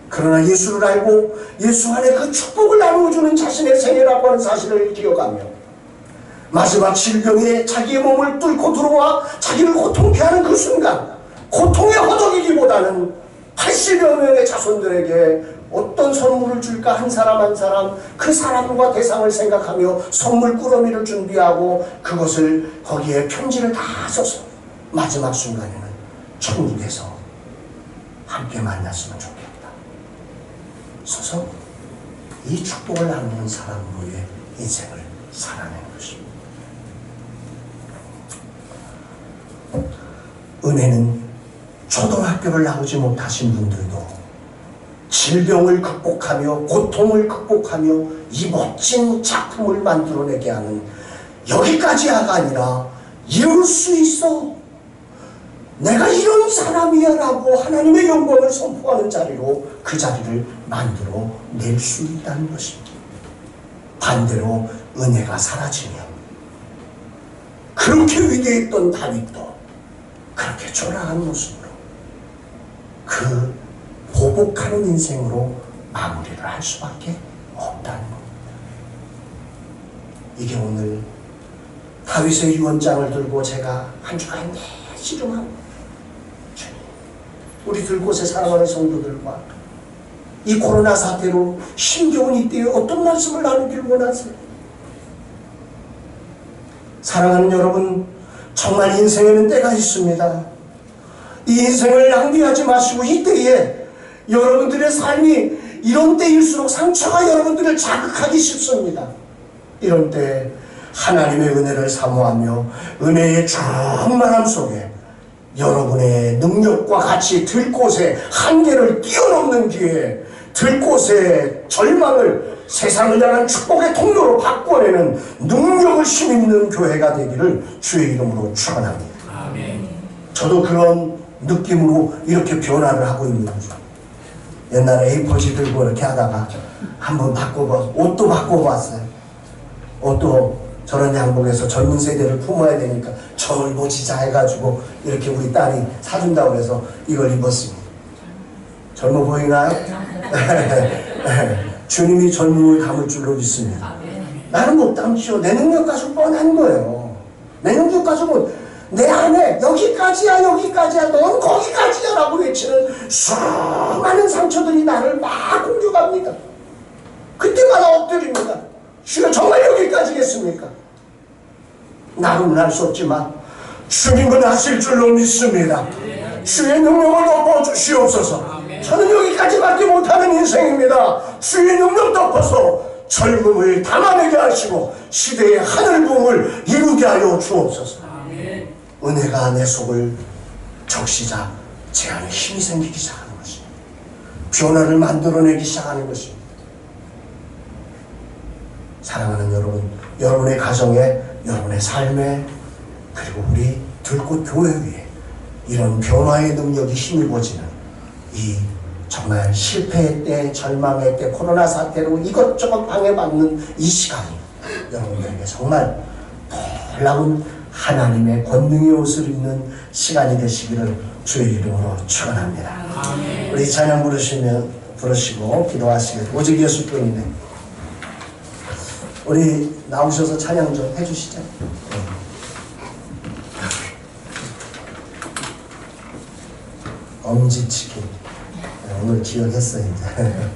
Speaker 1: 그러나 예수를 알고 예수 안에 그 축복을 나누어주는 자신의 생애라고 하는 사실을 기억하며 마지막 질병에 자기의 몸을 뚫고 들어와 자기를 고통케 하는 그 순간, 고통에 허덕이기보다는 80여 명의 자손들에게 어떤 선물을 줄까 한 사람 한 사람 그 사람과 대상을 생각하며 선물 꾸러미를 준비하고 그것을 거기에 편지를 다 써서 마지막 순간에는 천국에서 함께 만났으면 좋겠다 써서 이 축복을 나누는 사람으로의 인생을 살아내는 것입니다. 은혜는 초등학교를 나오지 못하신 분들도 질병을 극복하며 고통을 극복하며 이 멋진 작품을 만들어내게 하는 여기까지가 아니라 이룰 수 있어. 내가 이런 사람이야 라고 하나님의 영광을 선포하는 자리로 그 자리를 만들어 낼 수 있다는 것입니다. 반대로 은혜가 사라지면 그렇게 위대했던 다윗도 그렇게 초라한 모습으로 그 보복하는 인생으로 마무리를 할 수밖에 없다는 겁니다. 이게 오늘 다윗의 유언장을 들고 제가 한 주간 씨름하고 우리 들곳에 사랑하는 성도들과 이 코로나 사태로 힘겨운 이때에 어떤 말씀을 나누기를 원하세요? 사랑하는 여러분, 정말 인생에는 때가 있습니다. 이 인생을 낭비하지 마시고 이때에 여러분들의 삶이 이런 때일수록 상처가 여러분들을 자극하기 쉽습니다. 이런 때 하나님의 은혜를 사모하며 은혜의 충만함 속에 여러분의 능력과 같이 들꽃의 한계를 뛰어넘는 기회에 들꽃의 절망을 세상을 향한 축복의 통로로 바꿔내는 능력을 힘입는 교회가 되기를 주의 이름으로 축원합니다. 아멘. 저도 그런 느낌으로 이렇게 변화를 하고 있는 거죠. 옛날에 A4지 들고 이렇게 하다가 한번 바꿔봐, 옷도 바꿔봤어요. 옷도 저런 양복에서 젊은 세대를 품어야 되니까 젊어지자 해가지고 이렇게 우리 딸이 사준다고 해서 이걸 입었습니다. 젊어 보이나요? 주님이 젊음을 담을 줄로 믿습니다. 나는 못 담죠. 내 능력 가지고 뻔한 거예요. 내 능력 가지고 내 안에 여기까지야 여기까지야 넌 거기까지야 라고 외치는 수많은 상처들이 나를 막 공격합니다. 그때마다 엎드립니다. 주여 정말 여기까지겠습니까? 나로는 할 수 없지만 주님은 하실 줄로 믿습니다. 주의 능력을 덮어주시옵소서. 저는 여기까지밖에 못하는 인생입니다. 주의 능력 덮어서 젊음을 담아내게 하시고 시대의 하늘 부흥을 이루게 하여 주옵소서. 은혜가 내 속을 적시자 제 안에 힘이 생기기 시작하는 것입니다. 변화를 만들어내기 시작하는 것입니다. 사랑하는 여러분, 여러분의 가정에, 여러분의 삶에, 그리고 우리 들꽃 교회 위에 이런 변화의 능력이 힘입어지는 이 정말 실패의 때, 절망의 때, 코로나 사태로 이것저것 방해받는 이 시간이 여러분들에게 정말 놀라운 하나님의 권능의 옷을 입는 시간이 되시기를 주의 이름으로 축원합니다. 우리 찬양 부르시고 기도하시겠습니다. 오직 예수뿐이네. 우리 나오셔서 찬양 좀 해주시죠. 엄지치킨. 오늘 기억했어요, 이제.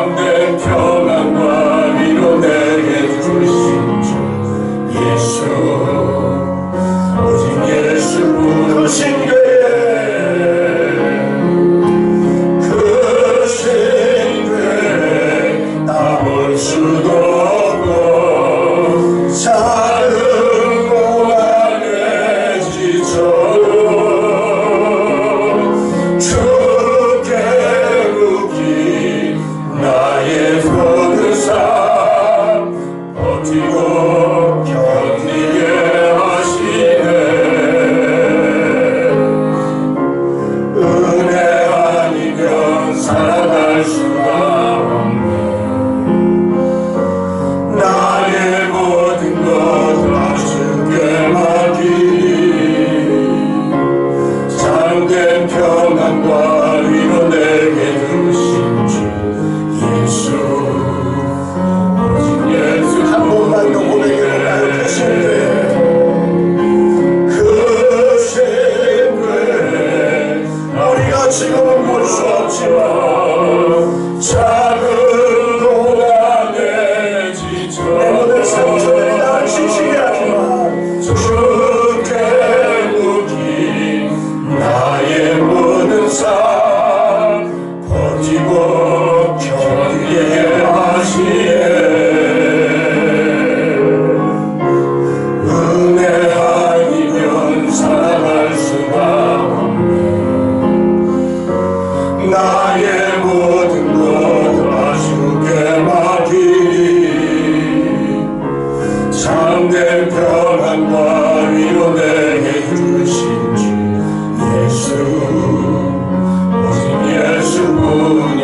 Speaker 3: 참된 평안과 위로 내게 주신 주 예수 오직 예수뿐 그 신교에 그 신교에 나올 수도 없고 작은 고난에 지쳐도 주께 묻기 나의 모든 삶 버티고 견디게 하시네. 은혜 아니면 살아갈 수가 없네. 나의 모든 것 다 주께 맡기니 참된 평안과 위로 내게 주신 주 예수 오직 예수
Speaker 1: 한 번만 더 고백해볼까요? 그 신교에
Speaker 3: 그 신뢰 우리가 지금은 볼 수 없지만 작은 고난에 지쳐
Speaker 1: 내 모든 상처들이 나를 지치게 하지만
Speaker 3: 주께 묻기 나의 모든 삶 버티고 견디게 하시네. 은혜 아니면 살아갈 수가 없네. 나의 모든 것 다 주께 맡기니 참된 평안과 위로 내게 주신 주 예수 오직 예수뿐이